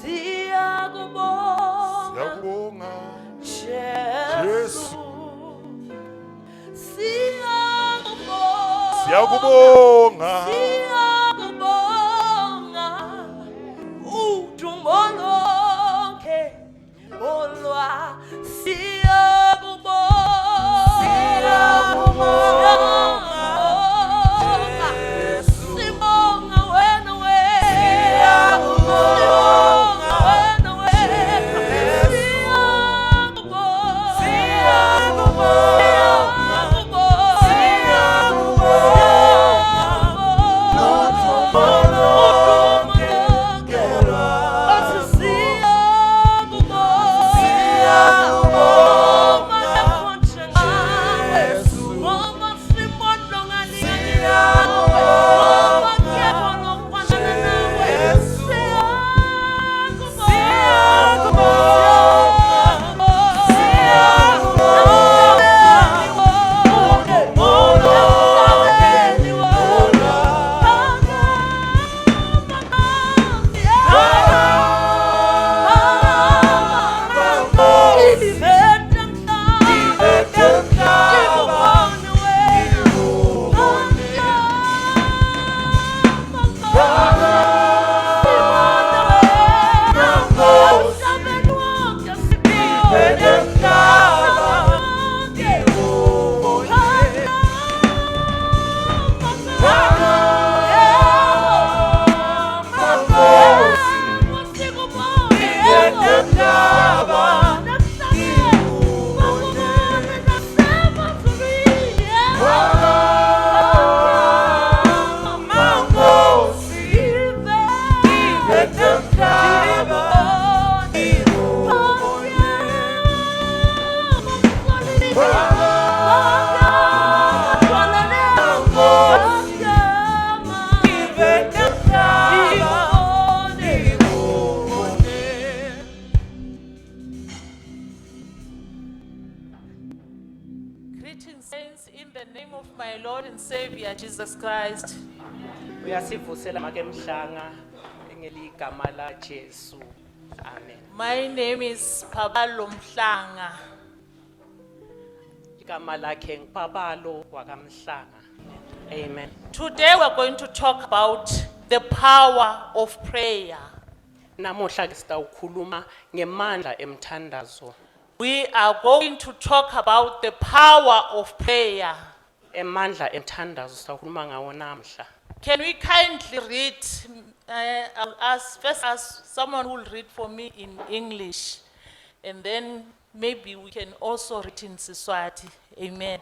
Siyakubonga Jesu. Siyakubonga udumo lonke olwa. Greetings, saints, in the name of my Lord and Savior Jesus Christ. Uyasivusela make mhlanga ngeligama la Jesu. Amen. My name is Pabalo Mhlanga. Igama lakhe ngipabalo wakamhlanga. Amen. Today we're going to talk about the power of prayer. Namuhla ke sitawukhuluma ngemandla emthandazo. We are going to talk about the power of prayer. Emandla emthandazo sitawukhuluma ngawo namhla. Can we kindly read, I'll first ask someone who will read for me in English, and then maybe we can also read in Siswati. Amen.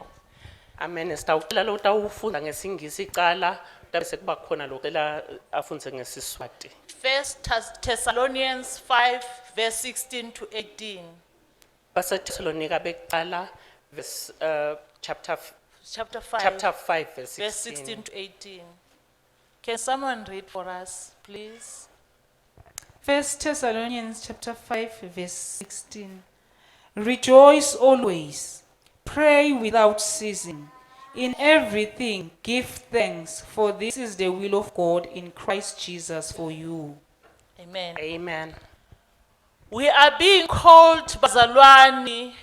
Amen. Sitawucela lo tawufunda ngesingisi iqala bese kuba khona lo cela afundze ngesiswati. 1 Thessalonians 5 verse 16 to 18. Base Thessalonica beqala verse chapter 5 verse 16. Verse 16 to 18. Can someone read for us, please? 1 Thessalonians chapter 5 verse 16. Rejoice always, pray without ceasing. In everything give thanks, for this is the will of God in Christ Jesus for you. Amen. Amen. We are being called, Bazalwani,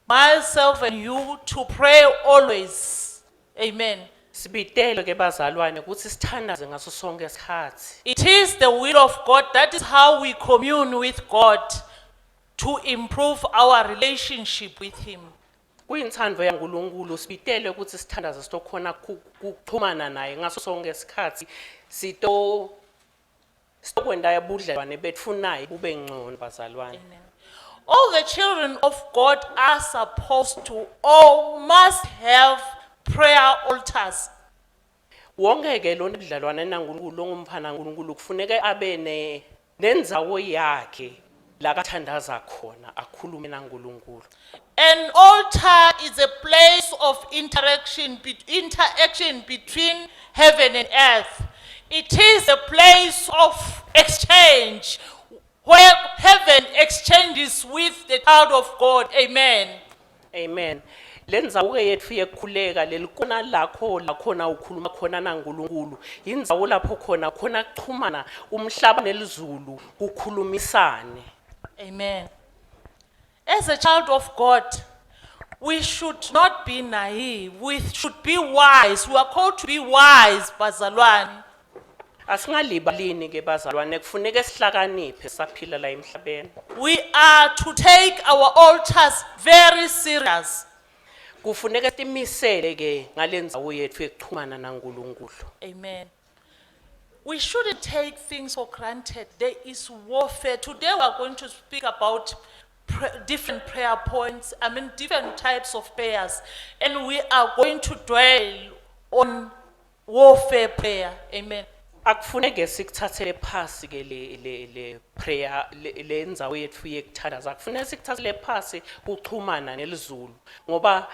myself and you, to pray always. Amen. Sibitelo ke bazalwane ukuthi sithandaze ngaso sonke isikhathi. It is the will of God. That is how we commune with God to improve our relationship with Him. Kuyintsandvo yaNkulunkulu sibitele ukuthi sithandaze sitokhona ukuxhumana naye ngaso sonke isikhathi sitokwenda ubudlelwane bethu naye bube ngcono bazalwane. Amen. All the children of God are supposed to or must have prayer altars. Wonke ke lo budlelwane naNkulunkulu ongumfana kaNkulunkulu kufuneka abe nenzawo yakhe la kathandaza khona akhulume naNkulunkulu. An altar is a place of interaction between heaven and earth. It is a place of exchange where heaven exchanges with the child of God. Amen. Amen. Lenzawo ke yethu yekukhuleka lelikona lakho lakhona ukhuluma khona naNkulunkulu. Indzawo lapho khona kuchumana umhlaba nelizulu kukhulumisane. Amen. As a child of God, we should not be naive. We should be wise. We are called to be wise, bazalwane. Asingalibalini ke bazalwane kufuneka sihlakaniphe saphila la emhlabeni. We are to take our altars very serious. Kufuneka timisele ke ngalenzawo yethu ekuchumana naNkulunkulu. Amen. We shouldn't take things for granted. There is warfare. Today we are going to speak about different prayer points, different types of prayers. And we are going to dwell on warfare prayer. Amen. Akufuneke sikuthathele phasi ke le prayer lenzawo yethu yekuthandaza. Akufuneka sikuthathele phasi kuchumana nelizulu ngoba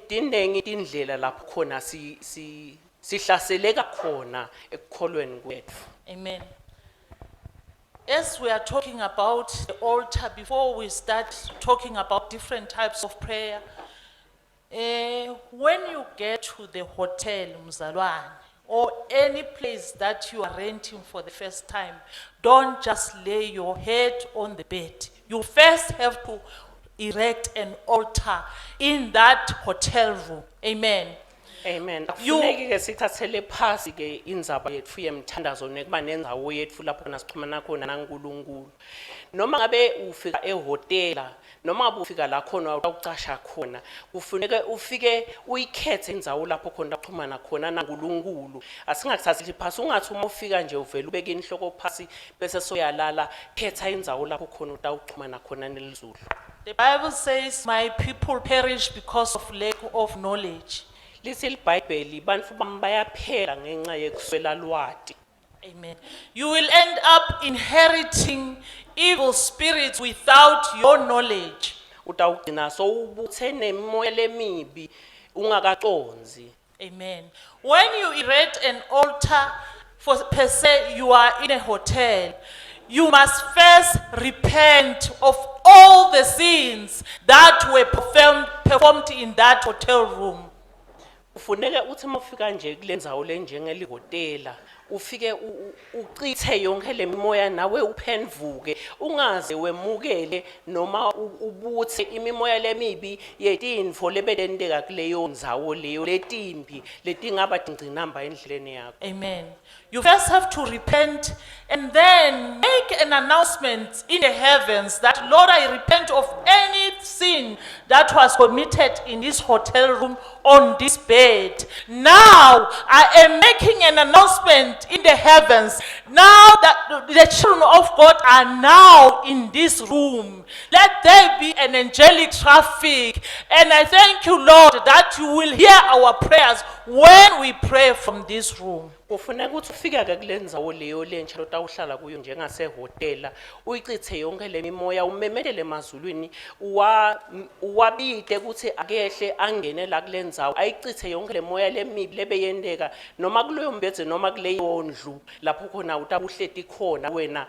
dinengi indlela lapho khona sihlaseleka khona ekukholweni kwethu. Amen. As we are talking about the altar, before we start talking about different types of prayer, when you get to the hotel, mzalwane, or any place that you are renting for the first time, don't just lay your head on the bed. You first have to erect an altar in that hotel room. Amen. Amen. Akufuneki ke sithathele phasi ke indzaba yethu yemthandazo nekuba nenzawo yethu lapho nasixhumana khona naNkulunkulu. Noma ngabe ufika ehotela, noma ngabe ufika la khona ucasha khona, kufuneka ufike uyikhethe indzawo lapho khona uxhumana khona naNkulunkulu. Asingathatheli phasi ungathi uma ufika nje uvela ubeke inhloko phasi bese soyalala, khetha indzawo lapho khona utawuxhumana khona nelizulu. The Bible says, my people perish because of lack of knowledge. Lithi iBhayibheli bantfu bayaphela ngenxa yekuswela lwati. Amen. You will end up inheriting evil spirits without your knowledge. Utawugcina so ubuthe nemimoya lemibi ungakaconzi. Amen. When you erect an altar, for per se you are in a hotel, you must first repent of all the sins that were performed in that hotel room. Ufuneka uthi mawufika nje kulenzawo lenjengelihotela ufike ucithe yonke lemimoya nawe uphendvuke ungaze wemukele noma ubuthe imimoya lemibi yetintfo lebedenteka kuleyo ndzawo leyo letimbi letingaba tingcinamba endleleni yakho. Amen. You first have to repent and then make an announcement in the heavens that, Lord, I repent of any sin that was committed in this hotel room on this bed. Now I am making an announcement in the heavens. Now that the children of God are now in this room, let there be an angelic traffic. And I thank you, Lord, that you will hear our prayers when we pray from this room. Kufuneka ukuthi ufika ke kulenzawo leyo lentsha lotawuhlala kuyo njengasehotela uyicithe yonke lemimoya umemetele emazulwini uwabide ukuthi akehle angene la kulenzawo ayicithe yonke lemoya lemibi lebeyendeka noma kuleyo mbedze noma kuleyo ndlu lapho khona utabuhleti khona wena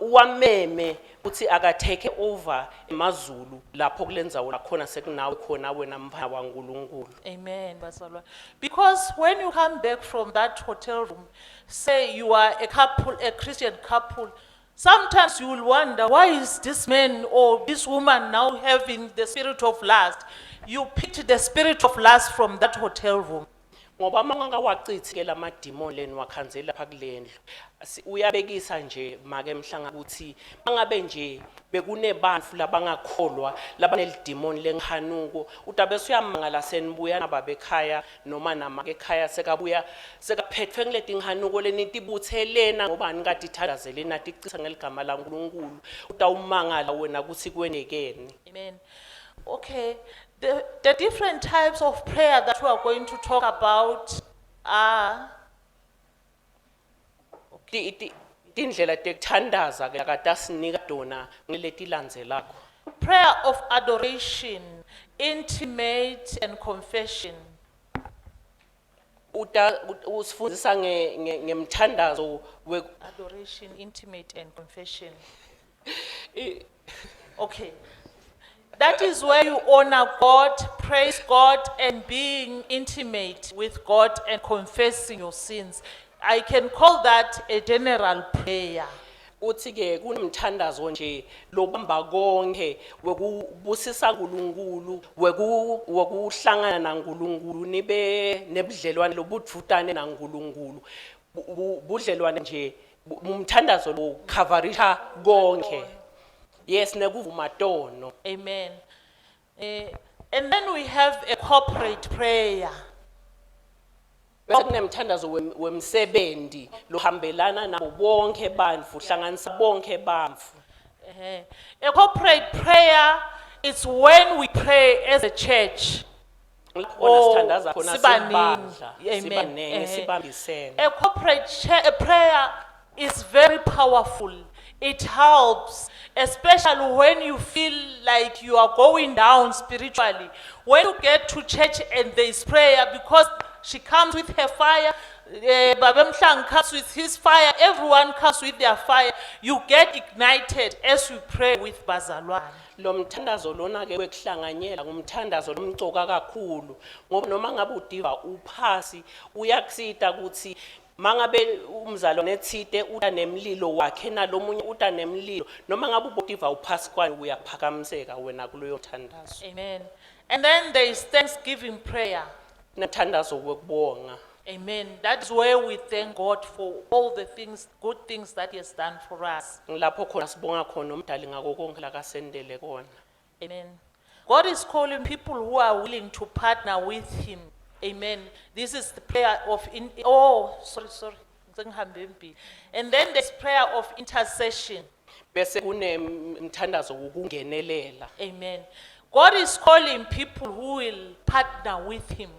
uwameme ukuthi aka take over emazulu lapho kulenzawo lakhona sekunawe khona wena mphana waNkulunkulu. Amen, bazalwane. Because when you come back from that hotel room, say you are a couple, a Christian couple, sometimes you will wonder, why is this man or this woman now having the spirit of lust? You picked the spirit of lust from that hotel room. Ngoba manganga wacithi ke lamademon leni wakhanzela lapha kulendlu uyabekisa nje make emhlanga ukuthi mangabe nje bekunebantfu labangakholwa labanelidemon lenghanuko utabeso uyamangala senibuya nababekhaya noma nama ekhaya sekabuya sekaphethwe ngileti nghanuko lenitibuthelena ngoba nikade ithandazele nathi icisa ngeligama laNkulunkulu utawumangala wena ukuthi kwenekeni. Amen. Okay. The different types of prayer that we are going to talk about are tindlela tekuthandaza ke akatasinika dona ngiletilandzelako. prayer of adoration, intimate and confession. Usifundisa ngemthandazo Adoration, intimate and confession. Okay. That is where you honor God, praise God, and being intimate with God and confessing your sins. I can call that a general prayer. uthi ke kunomthandazo nje lobamba konke wekubusisa uNkulunkulu wekuhlangana naNkulunkulu nibe nebudlelwane lobudvutane naNkulunkulu budlelwane nje umthandazo lo coverisha konke yes nekuvuma tono. Amen. And then we have a corporate prayer. Bese kunemthandazo wemsebenzi lohambelana nabo bonke bantfu hlanganisa bonke bantfu. A corporate prayer is when we pray as a church. Khona sithandaza khona sibaningi. sibandla Amen. sibanenge sibambisene. A corporate prayer is very powerful. It helps, especially when you feel like you are going down spiritually. When you get to church and there is prayer, because she comes with her fire, Baba Mhlang comes with his fire, everyone comes with their fire. You get ignited as you pray with bazalwane. Lo mthandazo lona ke wekuhlanganyela ngumthandazo lomcoka kakhulu ngoba noma ngabe udiva uphasi uyakusita ukuthi mangabe umzalo nethite uta nemlilo wakhe nalomunye uta nemlilo noma ngabe udiva uphasi kwani uyaphakamiseka wena kuloyo thandazo. Amen. And then there is thanksgiving prayer. Nethandazo wekubonga. Amen. That's where we thank God for all the things, good things that He has done for us. Ngilapho khona sibonga khona umdali ngako konke lakasendele kona. Amen. God is calling people who are willing to partner with Him. Amen. This is the prayer of and then there's prayer of intercession. Bese kunemthandazo wokungenelela. Amen. God is calling people who will partner with Him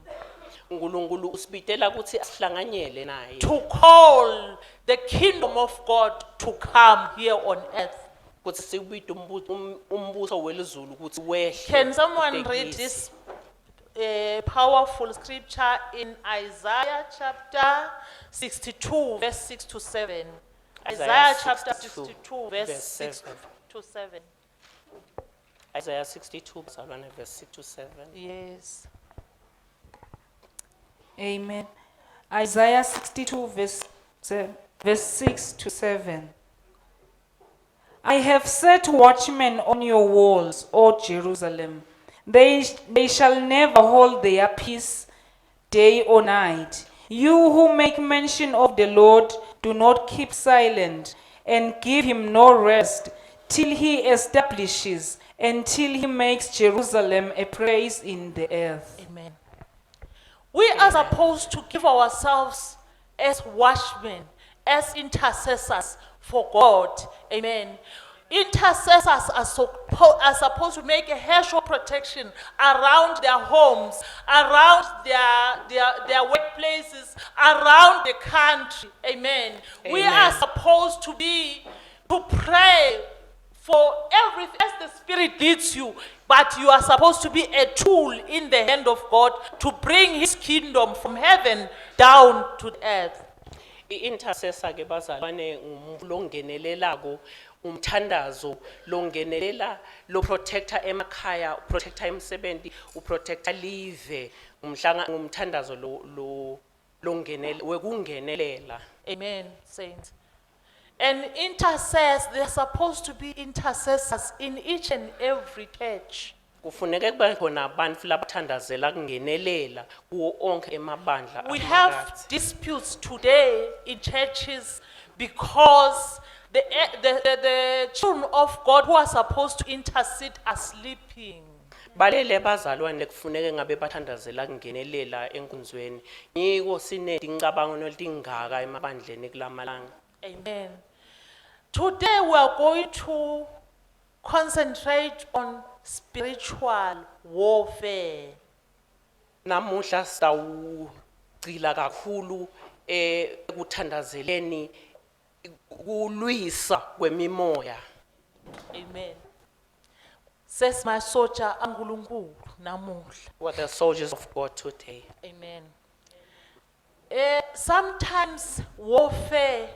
uNkulunkulu usibitela ukuthi asihlanganyele naye. to call the kingdom of God to come here on earth. Ukuthi sikubita umbuso welizulu ukuthi wehle. Can someone read utekisi. this powerful scripture in Isaiah chapter 62, verse 6 to 7? Isaiah chapter 62, verse 6 to 7. Isaiah 62 verse 6 to 7. Yes. Amen. Isaiah 62 verse 6 to 7. I have set watchmen on your walls, O Jerusalem. They shall never hold their peace day or night. You who make mention of the Lord, do not keep silent and give him no rest till he establishes, until he makes Jerusalem a praise in the earth. Amen. We are supposed to give ourselves as watchmen, as intercessors for God. Amen. Intercessors are supposed to make a hedge of protection around their homes, around their workplaces, around the country. Amen. We are supposed to pray for everything as the Spirit leads you, but you are supposed to be a tool in the hand of God to bring His kingdom from heaven down to the earth. I-intercessor ke bazalwane longenelelako umthandazo longenelela lo protector emakhaya protector emsebenzi uprotector live umthandazo lo longenele wekungenelela. Amen, saints. And intercessors, they're supposed to be intercessors in each and every church. Kufuneka kube khona abantu labathandazela kungenelela kuwo onke emabandla. We have disputes today in churches because the children of God who are supposed to intercede are sleeping. Balele bazalwane kufuneka ngabe bathandazela kungenelela enkunzweni. Yiko sinedincabango nolingaka emabandleni kulamalanga. Amen. Today we are going to concentrate on spiritual warfare. Namuhla sitawugcila kakhulu ekuthandazeleni kulwisa kwemimoya. Amen. Says my soldier uNkulunkulu namuhla. What the soldiers of God today. Amen. Sometimes warfare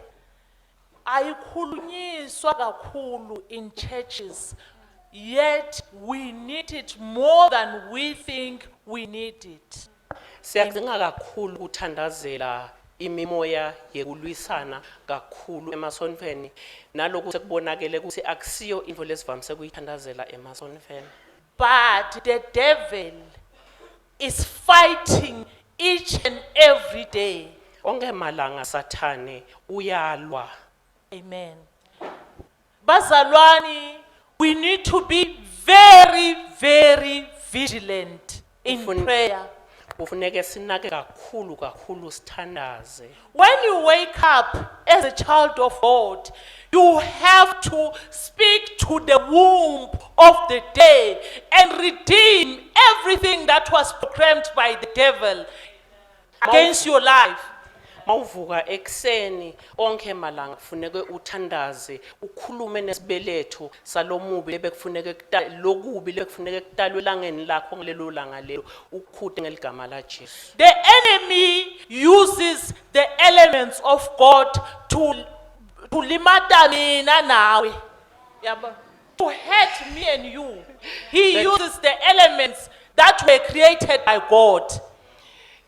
ayikhulunyiswa kakhulu in churches. yet we need it more than we think we need it. Siyadinga kakhulu ukuthandazela imimoya yekulwisana kakhulu emasonfeni naloku sekubonakele ukuthi akusiyo into lesivamise kuyithandazela emasonfeni. But the devil is fighting each and every day. Onke malanga sathane uyalwa. Amen. Bazalwani, we need to be very, very vigilant in prayer. Kufuneka sinake kakhulu sithandaze. When you wake up as a child of God, you have to speak to the womb of the day and redeem everything that was proclaimed by the devil against your life. Mawuvuka ekseni onke malanga kufuneka uthandaze ukhulume nesibeletho salomubi lebekufuneka lokubi lekufuneka kutalwe langeni lakho ngelelo langa lelo ukukhuthe ngeligama la Jesu. The enemy uses the elements of God to limata mina nawe. Yabo. To hurt me and you. He uses the elements that were created by God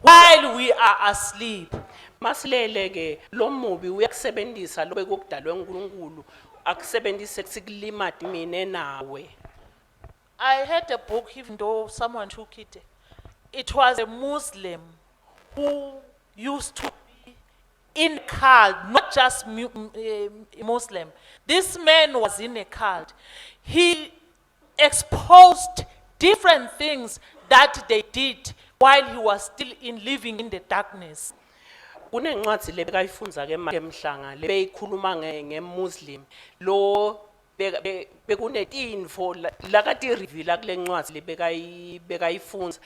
while we are asleep. Masilele ke lo mubi uyakusebenzisa lobe kokudalwe uNkulunkulu akusebenzise kusilimati mina nawe. I had a book, even though someone took it. It was a Muslim who used to be in cult, not just Muslim. This man was in a cult. He exposed different things that they did while he was still living in the darkness. Kunencwadi lebekayifunza ke emhlanga lebeyikhuluma ngeMuslim lo bekunetinfo lakati reveal kule ncwadi lebekayifunza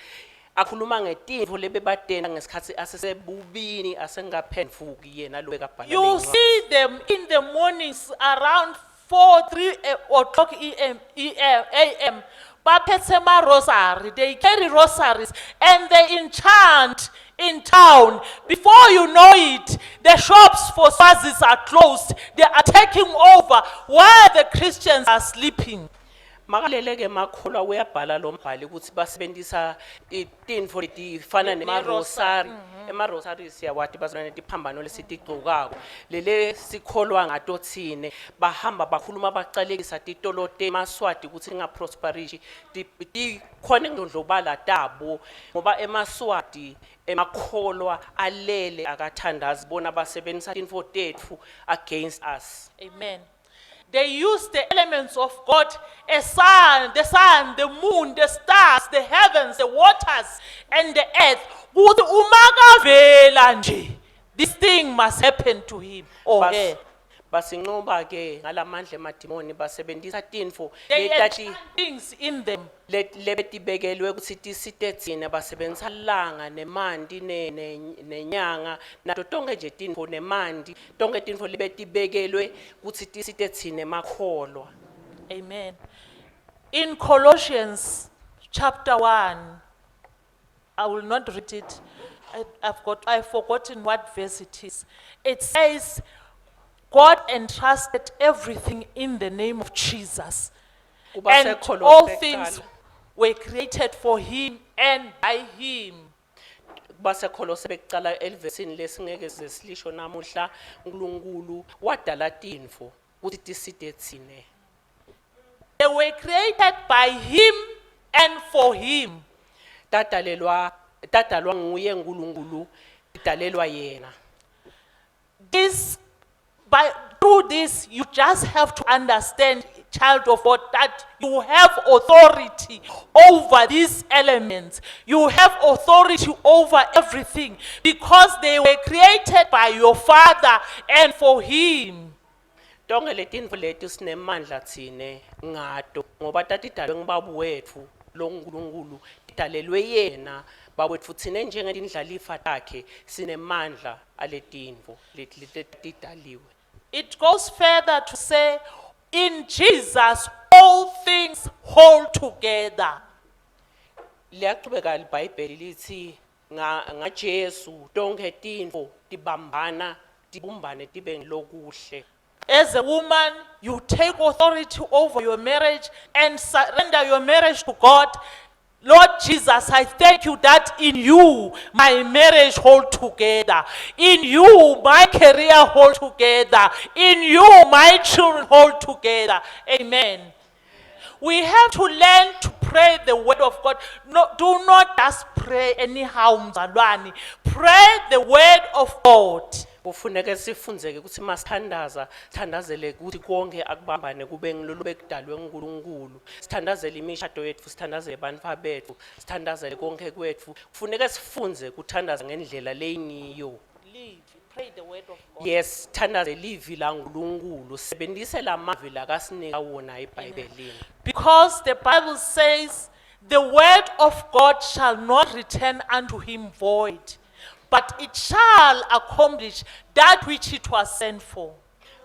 akhuluma ngetinfo lebebadena ngesikhathi asesebubini asengaphendvuki yena lo bekabhala. You see them in the mornings around 3 o'clock a.m. Baphethe ma rosary, they carry rosaries and they enchant in town. Before you know it, the shops for swazis are closed. They are taking over while the Christians are sleeping. Makalele ke makholwa uyabhala lo mbhali ukuthi basebenzisa itinfo letifana nemarosari. Emarosari siyawati bazona netiphambano lesitigcokako lele sikholwa ngato thine bahamba bakhuluma bacalekisa titolote emaswati ukuthi ngaprosperishi tikhona ngondlobala tabo ngoba emaswati emakholwa alele akathandazi bona basebenzisa tinfo tethu against us. Amen. They use the elements of God, the sun, the moon, the stars, the heavens, the waters, and the earth. Ukuthi umakavela nje, this thing must happen to him or her. Basinqoba ke ngalamandla emadimoni basebenzisa tinfo They letati enchant things in them. lebetibekelwe ukuthi tisite tsine basebenzisa langa nemanti nenyanga nato tonke nje tinfo nemanti tonke tinfo lebetibekelwe ukuthi tisite tsine makholwa. Amen. In Colossians chapter 1, I will not read it. I've forgotten what verse it is. It says, God entrusted everything in the name of Jesus. And all things were created for him and by him. Basekolose bekucala elivesini lesingeke sesilisho namuhla uNkulunkulu wadala tinfo ukuthi tisite tsine. They were created by him and for him. Dadalwa nguye uNkulunkulu idalelwa yena. Through this, you just have to understand, child of God, that you have authority over these elements. You have authority over everything because they were created by your Father and for him. Tonke letinfo leti sinemandla tsine ngato ngoba tatidalwe ngubaba wethu lo uNkulunkulu idalelwe yena bawethu tsine njengendlalifa takhe sinemandla aletinfo letidaliwe. It goes further to say, in Jesus, all things hold together. Liyaqhubeka iBhayibheli lithi ngaJesu tonke tinfo tibambana tibumbane tibe lokuhle. As a woman, you take authority over your marriage and surrender your marriage to God. Lord Jesus, I thank you that in you, my marriage hold together. In you, my career hold together. In you, my children hold together. Amen. We have to learn to pray the word of God. No, do not just pray anyhow, mzalwane. Pray the word of God. Kufuneka sifunzeke ukuthi masithandaza thandazele ukuthi konke akubambane kube ngilolu bekudalwe nguNkulunkulu. Sithandazele imishado yethu, sithandazele abantu bethu, sithandazele konke kwethu. Kufuneka sifunze ukuthandaza ngendlela leyingiyo. Live, pray the word of God. Yes, thandazele ivi la nguNkulunkulu. Sebenzise lamazwi la kasinika wona eBhayibhelini. Because the Bible says, the word of God shall not return unto him void, but it shall accomplish that which it was sent for.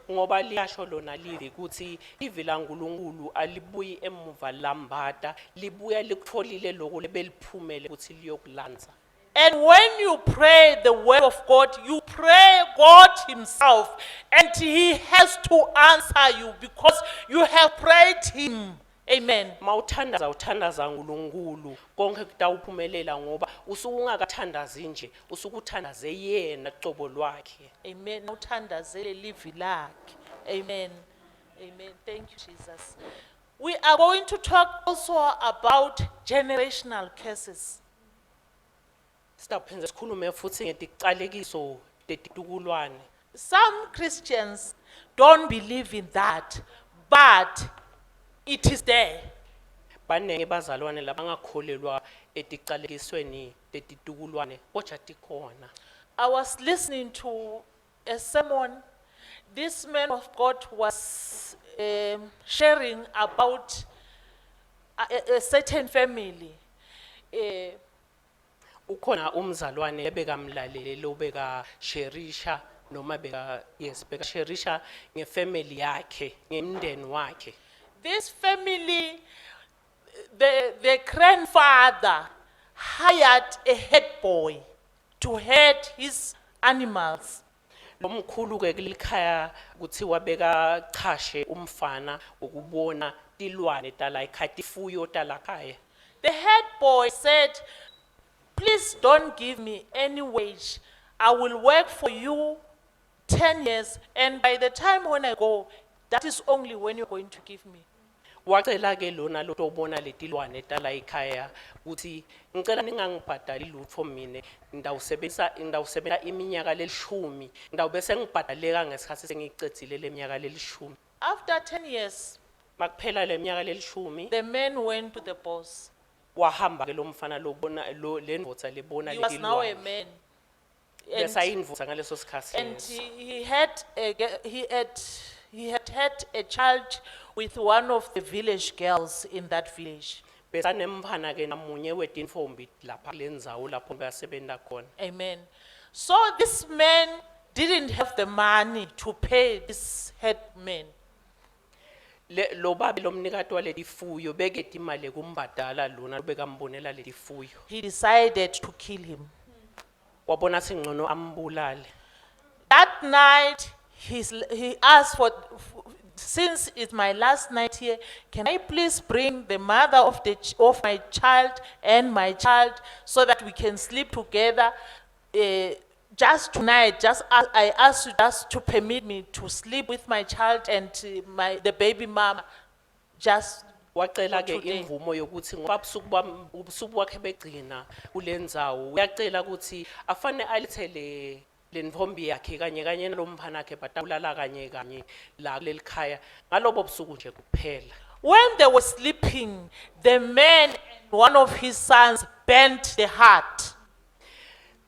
Ngoba liyasho lona livi ukuthi ivi la nguNkulunkulu alibuyi emuva lambada, libuya likutholile lokho lebeliphumele ukuthi liyokulanza. And when you pray the word of God, you pray God himself, and he has to answer you because you have prayed him. Amen. Uthandaza nguNkulunkulu konke kutawuphumelela ngoba usungakathandazi nje usukuthandaze yena qobo lwakhe. Amen. Uthandazele livi lakhe. Amen. Amen. Thank you, Jesus. We are going to talk also about generational curses. Sitaphenza sikhulume futhi ngeticalekiso tetitukulwane. Some Christians don't believe in that, but it is there. Banenge bazalwane labangakholelwa eticalekisweni tetitukulwane kodwa tikhona. I was listening to a sermon. This man of God was sharing about a certain family. Ukhona umzalwane ebekamlalele lobeka sherisha noma beka sherisha ngefamily yakhe ngemndeni wakhe. This family, the grandfather hired a head boy to head his animals. Lomkhulu ke likhaya kuthiwa beka chashe umfana ukubona tilwane tala ekhaya tifuyo tala khaya. The head boy said, please don't give me any wage. I will work for you 10 years, and by the time when I go, that is only when you're going to give me. Wacela ke lona lotobona letilwane tala ekhaya uthi ngicela ningangibhadali lutho mina ndawusebenzisa iminyaka lelishumi ndawubese ngibhadaleka ngesikhathi sengicedzile leminyaka lelishumi. After 10 years, Makuphela leminyaka lelishumi the man went to the boss. wahamba ke lo mfana lobona lendvodza lebona He was now a letilwane. man. Bese ayindvodza ngaleso sikhathi. And he had a child with one of the village girls in that village. Bese anemphana ke namunye wetinfombi lapha kulendzawo lapho bayasebenta khona. Amen. So this man didn't have the money to pay this headman. Lo babe lomnikati waletifuyo beketi imali kumbadala lona bekambonela letifuyo. He decided to kill him. Wabona singcono ambulale. That night, he asked for, since it's my last night here, can I please bring the mother of my child and my child so that we can sleep together? Just tonight, I ask you just to permit me to sleep with my child and the baby mama. Just Wacela ke today. imvumo yokuthi ngoba ubusuku wakhe begcina kulendzawo uyacela ukuthi afane alithele lenvombi yakhe kanye nalomphana wakhe batawulala kanye la kulelikhaya ngalobo busuku nje kuphela. when they were sleeping, the man and one of his sons bent the heart.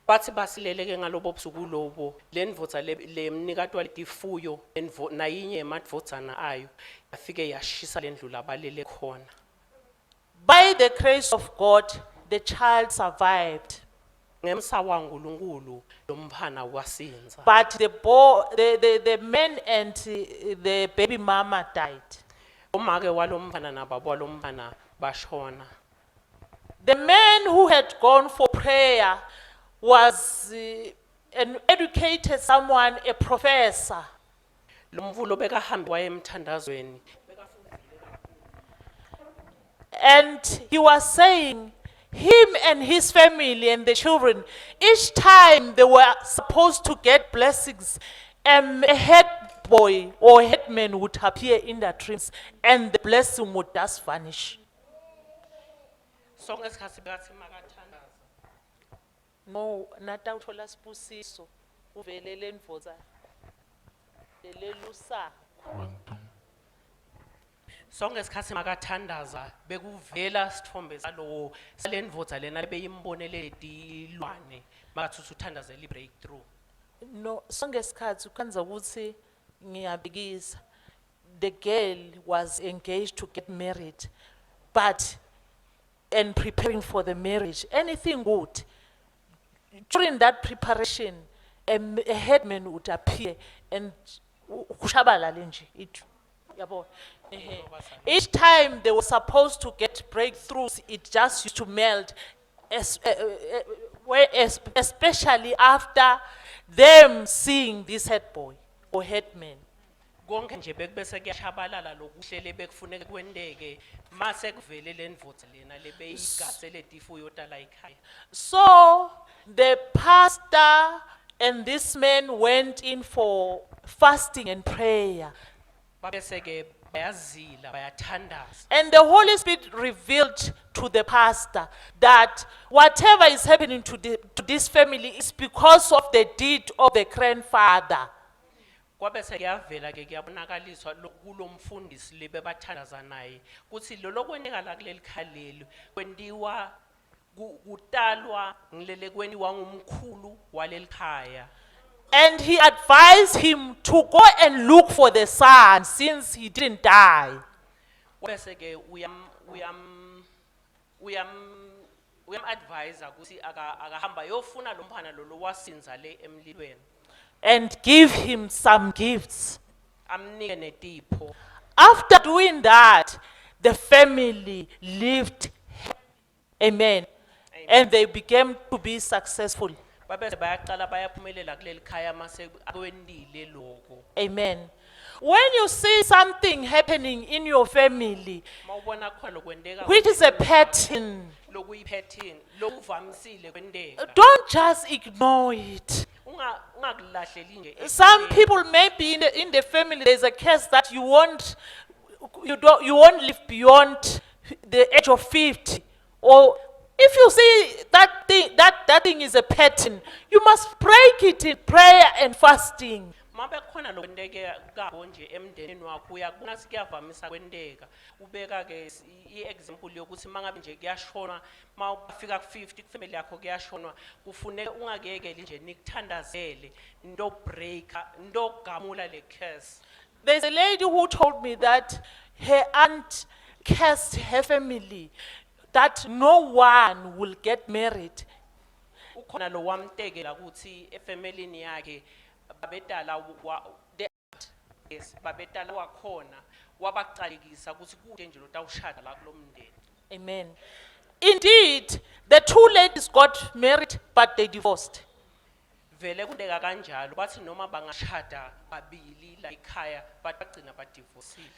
Bathi basilele ke ngalobo busuku lobo lendvodza lemnikati waletifuyo nayinye emadvodzana ayo yafike yashisa lendlu labalele khona. By the grace of God, the child survived. Ngemsa waNkulunkulu lomphana wasinza. But the man and the baby mama died. Omake walomphana nababa walomphana bashona. The man who had gone for prayer was an educated someone, a professor. lo mvulo bekahambe waye emthandazweni And he was saying, him and his family and the children, each time they were supposed to get blessings, a head boy or headman would appear in their dreams and the blessing would just vanish. sonke isikhathi bekathi makathandaza No, natawuthola sibusiso, uvelele ndvodza, lelelusa. sonke isikhathi makathandaza bekuvela sithombe salowo salendvodza lena beyimbonele tilwane makathi uthandazela i-breakthrough No, sonke sikhatsi kwanza ukuthi ngiyabikisa. The girl was engaged to get married, and preparing for the marriage. Anything good. During that preparation, a headman would appear and kushabalala nje itu. Yabo. Each time they were supposed to get breakthroughs, it just used to melt, especially after them seeing this head boy or headman. konke nje bekubese kuyashabalala lokuhlele bekufuneka kwendeke mase kuvele lendvodza lena lebeyigasele tifu yotala ekhaya So the pastor and this man went in for fasting and prayer. babese ke bayazila bayathandaza And the Holy Spirit revealed to the pastor that whatever is happening to this family is because of the deed of the grandfather. kwabese kuyavela ke kuyabonakaliswa kulomfundisi lebe bathandaza naye kuthi lolo kwendekala kuleli khaleli kwendiwa kutalwa ngilele kwendiwa ngumkhulu waleli khaya And he advised him to go and look for the son since he didn't die. kwabese ke uyam advise ukuthi akahamba yofuna lo mphana lo wasinza le emlilweni And give him some gifts. amnike netipho After doing that, the family lived, amen, and they began to be successful, babese bayaqala bayaphumelela kuleli khaya mase akwendile lokho amen. When you see something happening in your family, mawubona khona lokwendeka which is a pattern, lokuyipattern lokuvamisile kwendeka don't just ignore it. ungakulahleli nje Some people may be in the family, there's a case that you won't live beyond the age of 50. Or if you see that thing is a pattern, you must break it in prayer and fasting. mabe khona lokwendeke kabo nje emndenini wakho uyakubona sikuyavamisa kwendeka ubeka ke i-example yokuthi mangabe nje kuyashonwa mawufika ku50 kufamily yakho kuyashonwa kufuneka ungakekeli nje nikuthandazele ndo breaker ndo gamula le curse There's a lady who told me that her aunt cursed her family, that no one will get married. ukhona lo wamtekela ukuthi efamilini yakhe babedala yes babedala wakhona wabaqalekisa ukuthi kude nje lotawushada la kulomndeni Amen. Indeed, the two ladies got married, but they divorced. vele kundeka kanjalo bathi noma bangashada babili la ekhaya bagcina badivorcile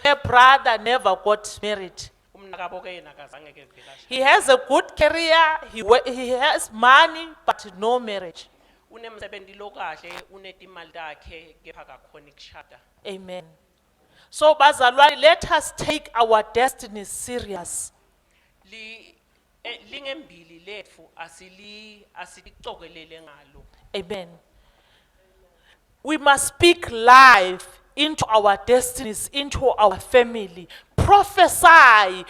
Her brother never got married. umnakabo ke yena kazange ke vela He has a good career, he has money, but no marriage. unemsebenzi lokahle unetimali takhe kepha kakhona ukushada Amen. So, bazalwane, let us take our destiny serious. lingembili letfu asilicokelele ngalo Amen. We must speak life into our destinies, into our family. Prophesy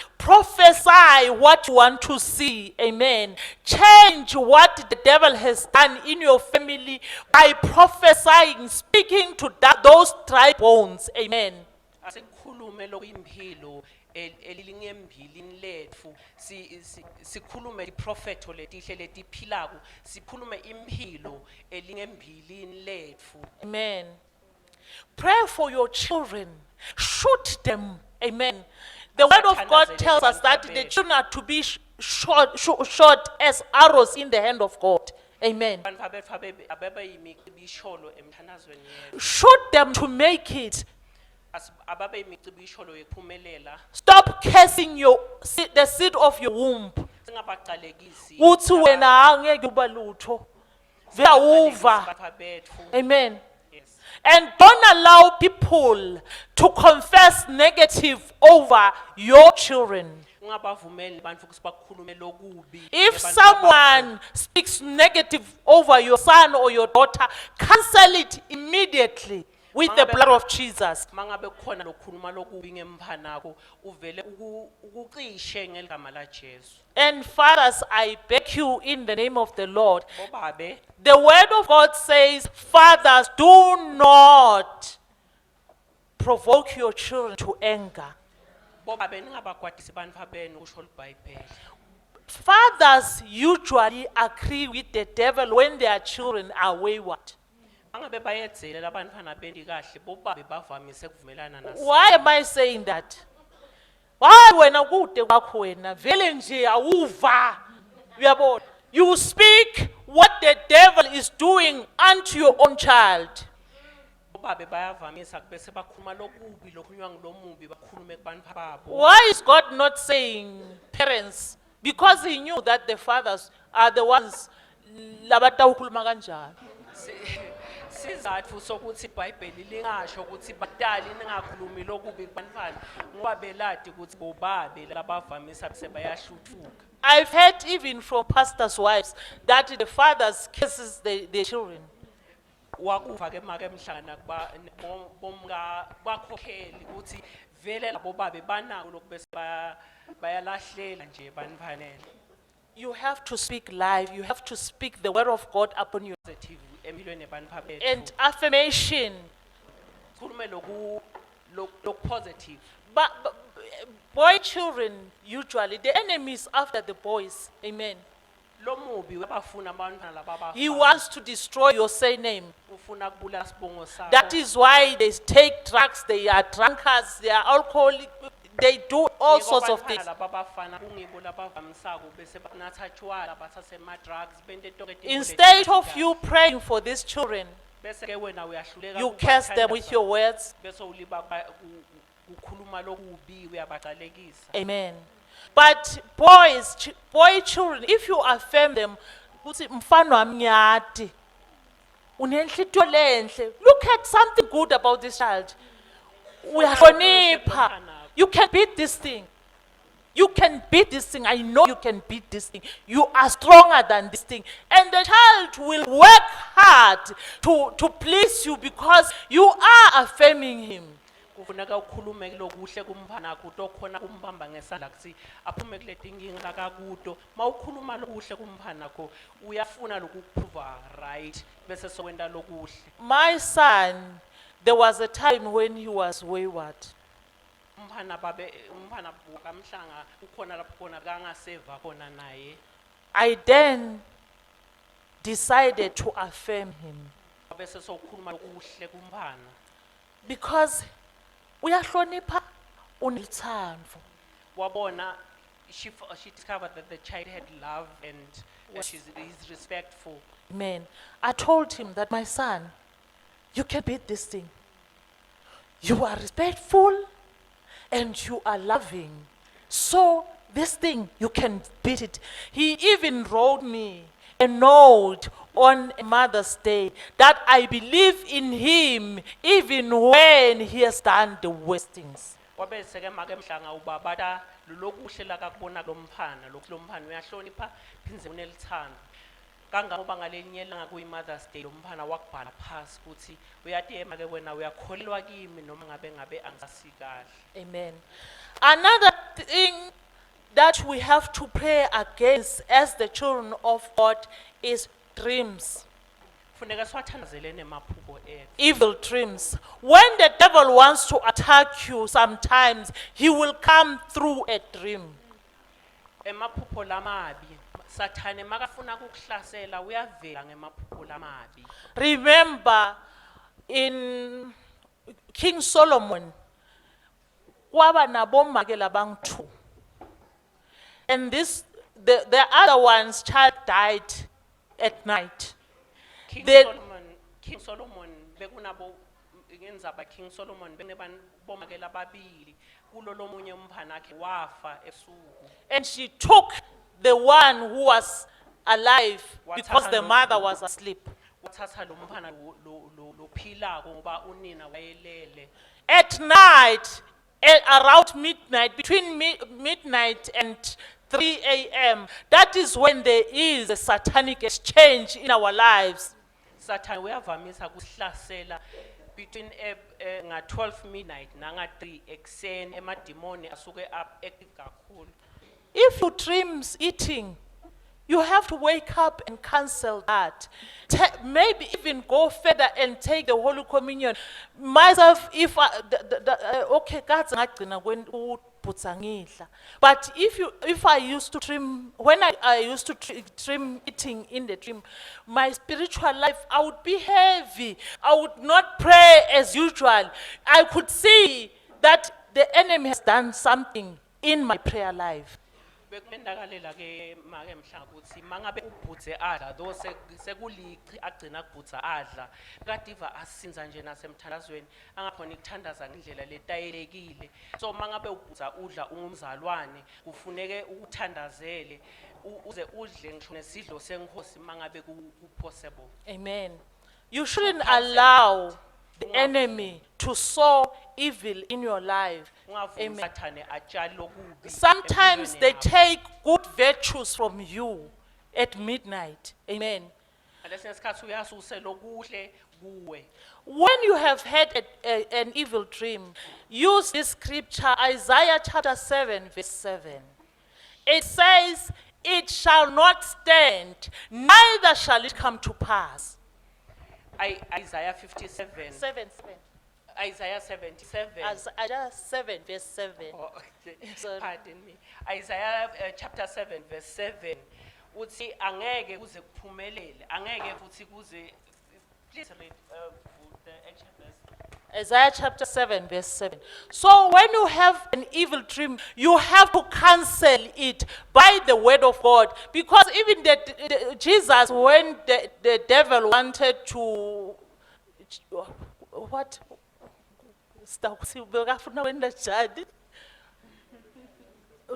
what you want to see. Amen. Change what the devil has done in your family by prophesying, speaking to those dry bones. Amen. asikhulume lokuyimphilo elingembili letfu sikhulume iprofetho letihle letiphilako sikhulume imphilo elingembili letfu Amen. Pray for your children. Shoot them. Amen. The word of God tells us that the children are to be shot as arrows in the hand of God. Amen. Abantwana bethu ababeyimicibisholo emthandazweni yethu. Shoot them to make it. Ababeyimicibisholo yekuphumelela. Stop cursing the seed of your womb. Singabaqalekisi. Uthi wena angeke uba lutho. Vuyawuva. Abantwana bethu. Amen. Yes. And don't allow people to confess negative over your children. Ungabavumeli abantu ukuthi bakhulume lokubi. If ngebantwana bakho. someone speaks negative over your son or your daughter, cancel it immediately with the blood of Jesus. Mangabe kukhona lokhuluma lokubi ngempanako uvele ukucishe ngeligama la Jesu. And fathers, I beg you in the name of the Lord. Bobabe The word of God says, fathers, do not provoke your children to anger. bobabe ningabagwadisi bantwana benu kusho liBhayibheli. Fathers usually agree with the devil when their children are wayward. Mangabe bayedzele labantwana bendi kahle bobabe bavamise kuvumelana nasi. Why am I saying that? Why wena kude kwakho wena vele nje awuva uyabona. You speak what the devil is doing unto your own child. Bobabe bayavamisa bese bakhuluma lokubi lokunywa ngilomubi bakhulume kubantwana babo. Why is God not saying parents? Because he knew that the fathers are the ones labatawukhuluma kanjalo. Sizathu sokuthi iBhayibheli lingasho ukuthi batali ningakhulumi lokubi kubantwana ngoba beladi ukuthi bobabe labavamisa bese bayashuthuka. I've heard even from pastors' wives that the fathers kisses their children. Wakuva ke make emhlangana bomka bakhokheli ukuthi vele labo babe banako lokubese bayalahlela nje banfanele. You have to speak life. You have to speak the word of God upon you. Positive empilweni bantwana bethu. And affirmation. Khulume loku positive. But boy children, usually, the enemy is after the boys. Amen. Lo mubi wabafuna abantwana laba He wants to destroy your surname. ufuna kubulala sibongo sakho. That is why they take drugs, they are drunkards, they are alcoholic, they do all sorts of things. Laba bafana kungibo labavamisako bese banatha tshwala bathathe ama drugs bente tonke izinto Instead leti. of you praying for these children, Bese ke wena uyahluleka you ukubathanda curse them with your words. bese uliba ukukhuluma lokubi uyabaqalekisa. Amen. But boy children, if you affirm them, uthi mfana wami ngiyati, unenhlitiyo lenhle. Look at something good about this child. Uyahlonipha. You can beat this thing. You can beat this thing. I know you can beat this thing. You are stronger than this thing. And the child will work hard to please you because you are affirming him. Kufuneka ukhulume lokuhle kumphana kuto khona kumbamba ngesandla kuthi aphume kule tinkinga kakuto mawukhuluma lokuhle kumphana ko uyafuna lokuprove right bese sokwenda lokuhle. My son, there was a time when he was wayward. Umphana kamhlanga ukhona lapho khona kangaseva khona naye I then decided to affirm him bese sokhuluma lokuhle kumphana because uyahlonipha unethando. wabona she discovered that the child had love and he's respectful. Amen. I told him that my son, you can beat this thing. You are respectful and you are loving. So this thing, you can beat it. He even wrote me a note on Mother's Day that I believe in him even when he has done the worst things. Wabese ke make mhlanga ubabata lokuhle la kakubona lomphana lomphana uyahlonipha phinze unelithando kangangoba ngalenye langa kuyi Mother's Day lomphana wakubhala phasi ukuthi uyathi ema ke wena uyakholelwa kimi noma ngabe angasikali. Amen. Another thing that we have to pray against as the children of God is dreams. Funeka siwathandazele nemaphupho ethu. Evil dreams. When the devil wants to attack you, sometimes he will come through a dream. Emaphupho lamabi sathane makafuna ukukuhlasela uyavela ngemaphupho lamabi. Remember, in King Solomon, kwaba naboma ke labantu. And the other one's child died at night. King They- Solomon bekunabo ngenzaba King Solomon bomakela ababili kulo lomunye umphana wakhe wafa esuku. And she took the one who was alive because the Wathatha mother was asleep. Wathatha lo mphana lo philako ngoba unina wayelele. At night, around midnight, between midnight and 3 a.m., that is when there is a satanic exchange in our lives. Satan uyavamisa kusihlasela between nga 12 midnight nanga 3 ekseni emadimoni asuke up active kakhulu. If you dreams eating, you have to wake up and cancel that. Maybe even go further and take the Holy Communion. Myself, if okay, God's ngagcina kwenibhutsangidla. But if I used to dream, when I used to dream eating in the dream, my spiritual life, I would be heavy. I would not pray as usual. I could see that the enemy has done something in my prayer life. Bekumendakalela ke make mhlanga ukuthi mangabe ubhutse adla though sekulichi agcina kubhutsa adla kadiva asinza nje nasemthandazweni angakhona ukuthandaza ngendlela letayelekile so mangabe ubhutsa udla ungumzalwane kufuneke ukuthandazele uze udle ngisho nesidlo senkosi mangabe ku possible. Amen. You shouldn't allow the enemy to sow evil in your life. Ungavumi Amen. Sathane atshale lokubi. Sometimes empilweni they yakho. take good virtues from you at midnight. Amen. Ngalesinye isikhathi uyasuse lokuhle kuwe. When you have had an evil dream, use this scripture, Isaiah chapter 7, verse 7. It says, "It shall not stand, neither shall it come to pass." Isaiah 57. 7. Isaiah 77. Isaiah 7, verse 7. Oh, okay. Sorry. Pardon me. Isaiah chapter 7 verse 7. Uthi angeke kuze kuphumelele. Angeke futhi kuze. Please read the actual verse. Isaiah chapter 7, verse 7. So when you have an evil dream, you have to cancel it by the word of God. Because even Jesus, when the devil wanted to, what?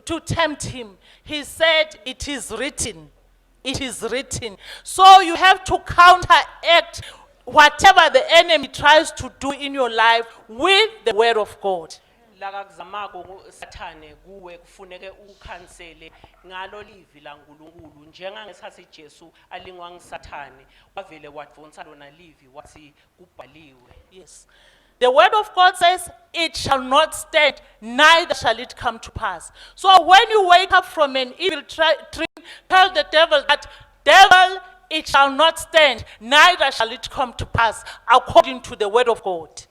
To tempt him, he said, "It is written. It is written." So you have to counteract whatever the enemy tries to do in your life with the word of God. Laka kuzamako Sathane kuwe kufuneke ukhansele ngalo livi la uNkulunkulu njengangesathi Jesu alingwa ngisathane wavele wadvonsa lona livi wathi kubhaliwe. Yes. The word of God says, "It shall not stand, neither shall it come to pass." So when you wake up from an evil dream, tell the devil that, "Devil, it shall not stand, neither shall it come to pass," according to the word of God.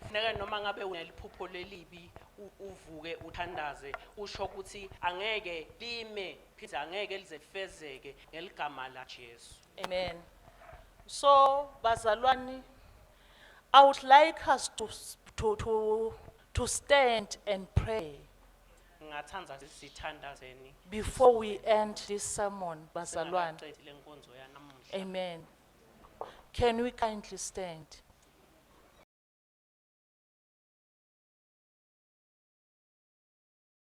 Funeka noma ngabe uneliphupho lelibi uvuke uthandaze usho ukuthi angeke lime phinde angeke lize lifezeke ngeligama la Jesu. Amen. So, bazalwane, I would like us to stand and pray Ngingathanda sithandazeni before we end this sermon, bazalwane. singaqedi lenkonzo yanamuhla. Amen. Can we kindly stand?